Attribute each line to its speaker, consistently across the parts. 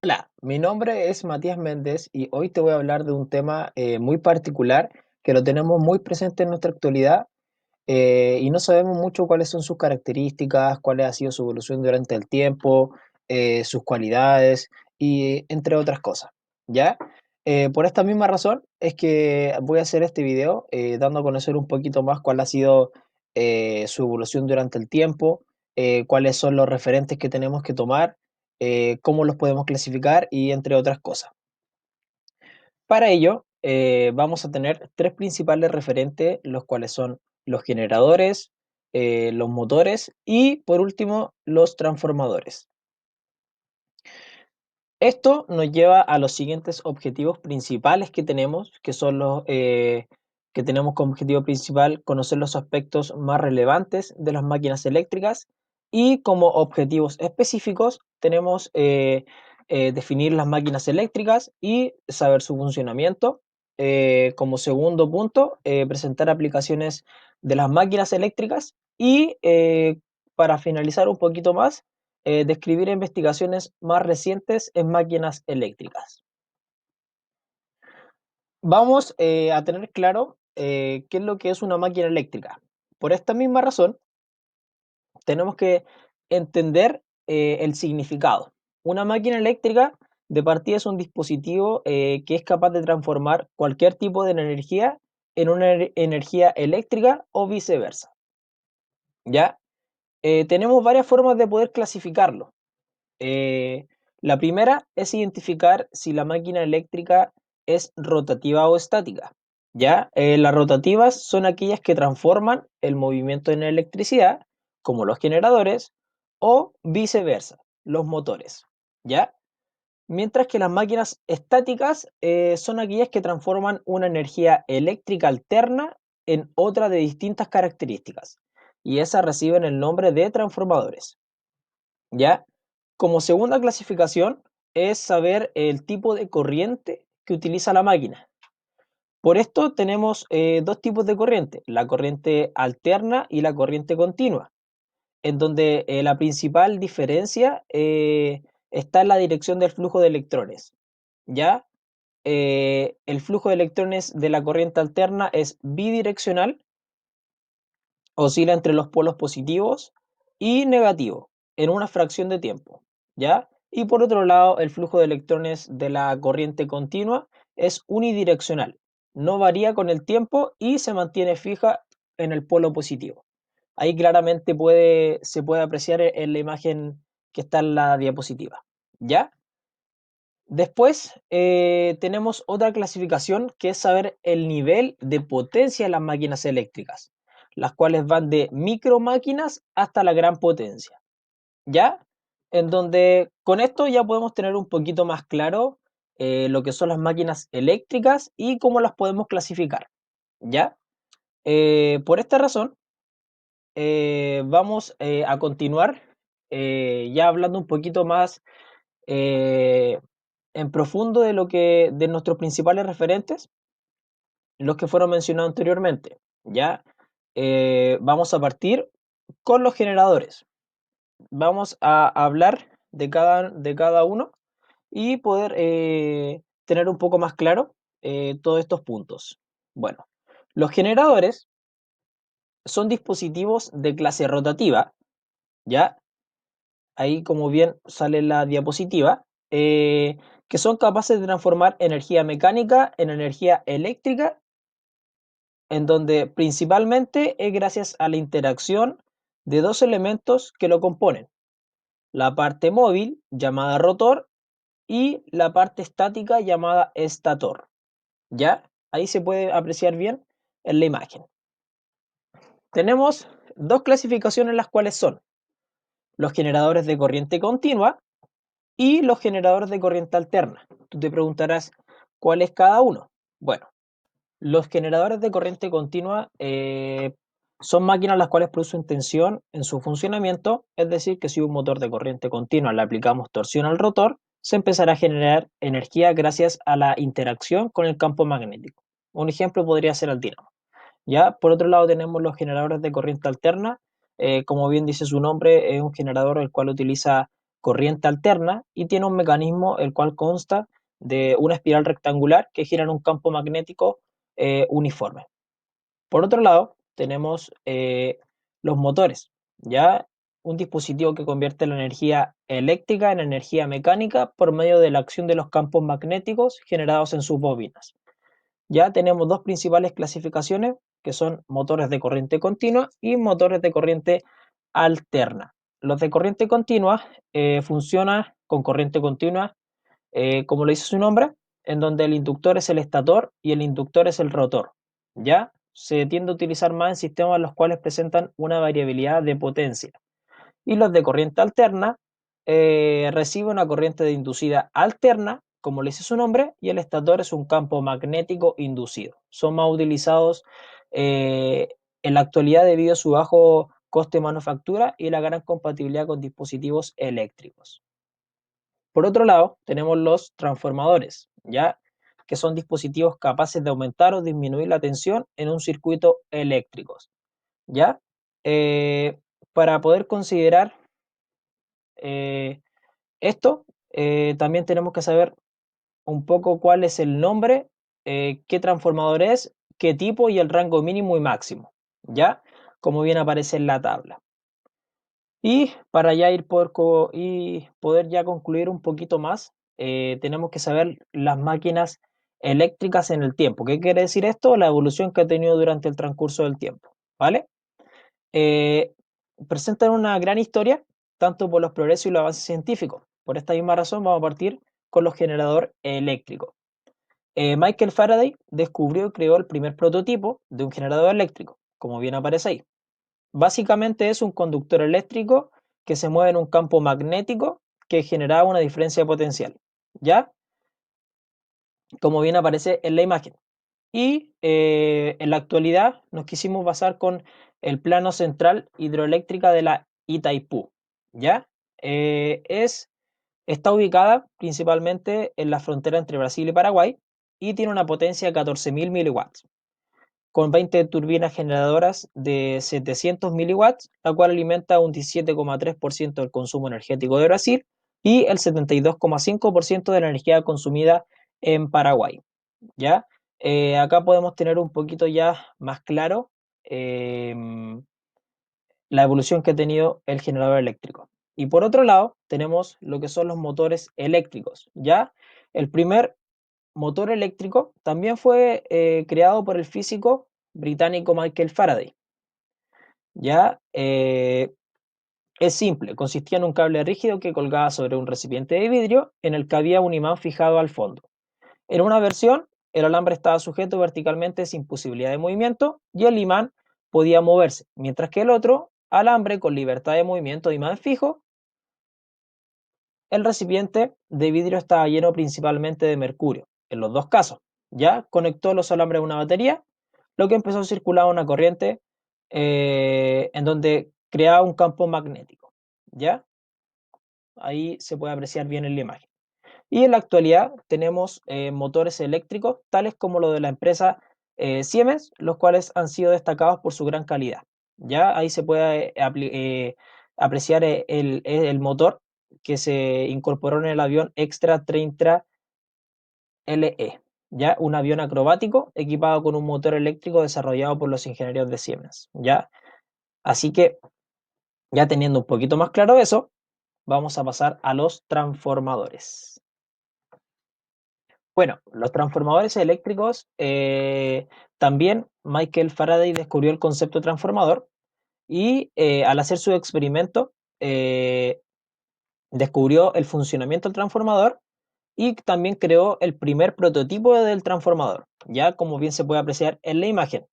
Speaker 1: Hola, mi nombre es Matías Méndez y hoy te voy a hablar de un tema muy particular que lo tenemos muy presente en nuestra actualidad y no sabemos mucho cuáles son sus características, cuál ha sido su evolución durante el tiempo, sus cualidades y entre otras cosas, ¿ya? Por esta misma razón es que voy a hacer este video dando a conocer un poquito más cuál ha sido su evolución durante el tiempo, cuáles son los referentes que tenemos que tomar, cómo los podemos clasificar y entre otras cosas. Para ello, vamos a tener tres principales referentes, los cuales son los generadores, los motores y, por último, los transformadores. Esto nos lleva a los siguientes objetivos principales que tenemos, que son los que tenemos como objetivo principal conocer los aspectos más relevantes de las máquinas eléctricas y como objetivos específicos tenemos definir las máquinas eléctricas y saber su funcionamiento. Como segundo punto, presentar aplicaciones de las máquinas eléctricas y para finalizar un poquito más, describir investigaciones más recientes en máquinas eléctricas. Vamos a tener claro qué es lo que es una máquina eléctrica. Por esta misma razón, tenemos que entender el significado. Una máquina eléctrica de partida es un dispositivo que es capaz de transformar cualquier tipo de energía en una energía eléctrica o viceversa. ¿Ya? Tenemos varias formas de poder clasificarlo. Eh, la primera es identificar si la máquina eléctrica es rotativa o estática. ¿Ya? Las rotativas son aquellas que transforman el movimiento en electricidad, como los generadores, o viceversa, los motores. ¿Ya? Mientras que las máquinas estáticas son aquellas que transforman una energía eléctrica alterna en otra de distintas características, y esas reciben el nombre de transformadores. ¿Ya? Como segunda clasificación es saber el tipo de corriente que utiliza la máquina. Por esto tenemos dos tipos de corriente, la corriente alterna y la corriente continua, en donde la principal diferencia está en la dirección del flujo de electrones. ¿Ya? El flujo de electrones de la corriente alterna es bidireccional, oscila entre los polos positivos y negativos en una fracción de tiempo, ¿ya? Y por otro lado, el flujo de electrones de la corriente continua es unidireccional, no varía con el tiempo y se mantiene fija en el polo positivo. Ahí claramente se puede apreciar en la imagen que está en la diapositiva, ¿ya? Después tenemos otra clasificación que es saber el nivel de potencia de las máquinas eléctricas, las cuales van de micro máquinas hasta la gran potencia, ¿ya? En donde con esto ya podemos tener un poquito más claro lo que son las máquinas eléctricas y cómo las podemos clasificar, ¿ya? Por esta razón, vamos a continuar ya hablando un poquito más eh, en profundo de lo que de nuestros principales referentes, los que fueron mencionados anteriormente. Ya vamos a partir con los generadores. Vamos a hablar de cada uno y poder tener un poco más claro todos estos puntos. Bueno, los generadores son dispositivos de clase rotativa, ya ahí como bien sale en la diapositiva, que son capaces de transformar energía mecánica en energía eléctrica, en donde principalmente es gracias a la interacción de dos elementos que lo componen, la parte móvil llamada rotor y la parte estática llamada estator. ¿Ya? Ahí se puede apreciar bien en la imagen. Tenemos dos clasificaciones las cuales son los generadores de corriente continua y los generadores de corriente alterna. Tú te preguntarás cuál es cada uno. Bueno, los generadores de corriente continua son máquinas las cuales producen tensión en su funcionamiento, es decir, que si un motor de corriente continua le aplicamos torsión al rotor, se empezará a generar energía gracias a la interacción con el campo magnético. Un ejemplo podría ser el dínamo. Ya, por otro lado tenemos los generadores de corriente alterna, Como bien dice su nombre, es un generador el cual utiliza corriente alterna y tiene un mecanismo el cual consta de una espiral rectangular que gira en un campo magnético uniforme. Por otro lado, tenemos los motores, ya un dispositivo que convierte la energía eléctrica en energía mecánica por medio de la acción de los campos magnéticos generados en sus bobinas. Ya tenemos dos principales clasificaciones, que son motores de corriente continua y motores de corriente alterna. Los de corriente continua funcionan con corriente continua, como lo dice su nombre, en donde el inductor es el estator y el inductor es el rotor. Ya se tiende a utilizar más en sistemas los cuales presentan una variabilidad de potencia. Y los de corriente alterna reciben una corriente de inducida alterna, como le dice su nombre, y el estator es un campo magnético inducido. Son más utilizados eh, en la actualidad debido a su bajo coste de manufactura y la gran compatibilidad con dispositivos eléctricos. Por otro lado, tenemos los transformadores, ¿ya? Que son dispositivos capaces de aumentar o disminuir la tensión en un circuito eléctrico, ¿ya? Eh, para poder considerar eh, esto, también tenemos que saber un poco cuál es el nombre, qué transformador es, qué tipo y el rango mínimo y máximo, ¿ya? Como bien aparece en la tabla. Y para ya y poder ya concluir un poquito más, tenemos que saber las máquinas eléctricas en el tiempo. ¿Qué quiere decir esto? La evolución que ha tenido durante el transcurso del tiempo, ¿vale? Eh, Presentan una gran historia, tanto por los progresos y los avances científicos. Por esta misma razón vamos a partir con los generadores eléctricos. Michael Faraday descubrió y creó el primer prototipo de un generador eléctrico, como bien aparece ahí. Básicamente es un conductor eléctrico que se mueve en un campo magnético que generaba una diferencia de potencial, ¿ya? Como bien aparece en la imagen. Y en la actualidad nos quisimos basar con el plano central hidroeléctrica de la Itaipú, ¿ya? Está ubicada principalmente en la frontera entre Brasil y Paraguay y tiene una potencia de 14.000 miliwatts, con 20 turbinas generadoras de 700 miliwatts, la cual alimenta un 17,3% del consumo energético de Brasil y el 72,5% de la energía consumida en Paraguay. ¿Ya? Acá podemos tener un poquito ya más claro eh, la evolución que ha tenido el generador eléctrico. Y por otro lado, tenemos lo que son los motores eléctricos. ¿Ya? El primer motor eléctrico también fue creado por el físico británico Michael Faraday. ¿Ya? Es simple, consistía en un cable rígido que colgaba sobre un recipiente de vidrio en el que había un imán fijado al fondo. En una versión, el alambre estaba sujeto verticalmente sin posibilidad de movimiento y el imán podía moverse, mientras que el otro, alambre con libertad de movimiento de imán fijo, el recipiente de vidrio estaba lleno principalmente de mercurio. En los dos casos, ya conectó los alambres a una batería, lo que empezó a circular una corriente en donde creaba un campo magnético. ¿Ya? Ahí se puede apreciar bien en la imagen. Y en la actualidad tenemos motores eléctricos, tales como los de la empresa Siemens, los cuales han sido destacados por su gran calidad. Ya ahí se puede apreciar el motor que se incorporó en el avión Extra 30 LE, ya un avión acrobático equipado con un motor eléctrico desarrollado por los ingenieros de Siemens. Ya, así que ya teniendo un poquito más claro eso, vamos a pasar a los transformadores. Bueno, los transformadores eléctricos, también Michael Faraday descubrió el concepto de transformador y al hacer su experimento descubrió el funcionamiento del transformador y también creó el primer prototipo del transformador, ya como bien se puede apreciar en la imagen.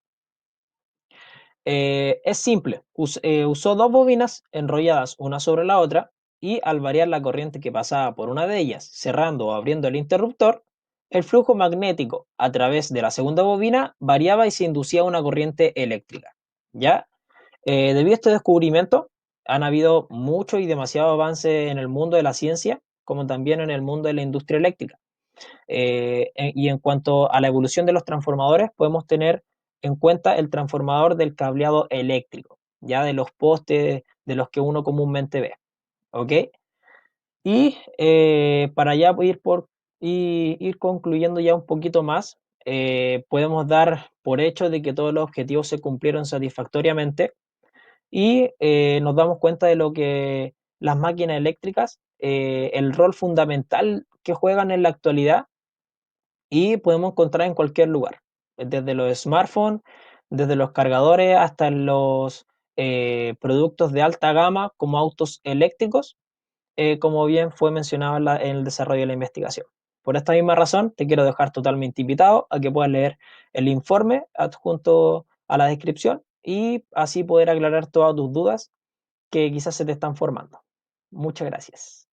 Speaker 1: Es simple, usó dos bobinas enrolladas una sobre la otra y al variar la corriente que pasaba por una de ellas, cerrando o abriendo el interruptor, el flujo magnético a través de la segunda bobina variaba y se inducía una corriente eléctrica. ¿Ya? Debido a este descubrimiento, han habido mucho y demasiado avance en el mundo de la ciencia, como también en el mundo de la industria eléctrica. Y en cuanto a la evolución de los transformadores, podemos tener en cuenta el transformador del cableado eléctrico, ya de los postes de los que uno comúnmente ve, ¿ok? Y para ya ir concluyendo ya un poquito más, podemos dar por hecho de que todos los objetivos se cumplieron satisfactoriamente y nos damos cuenta de lo que las máquinas eléctricas, el rol fundamental que juegan en la actualidad y podemos encontrar en cualquier lugar, desde los smartphones, desde los cargadores hasta los productos de alta gama como autos eléctricos, como bien fue mencionado en el desarrollo de la investigación. Por esta misma razón, te quiero dejar totalmente invitado a que puedas leer el informe adjunto a la descripción y así poder aclarar todas tus dudas que quizás se te están formando. Muchas gracias.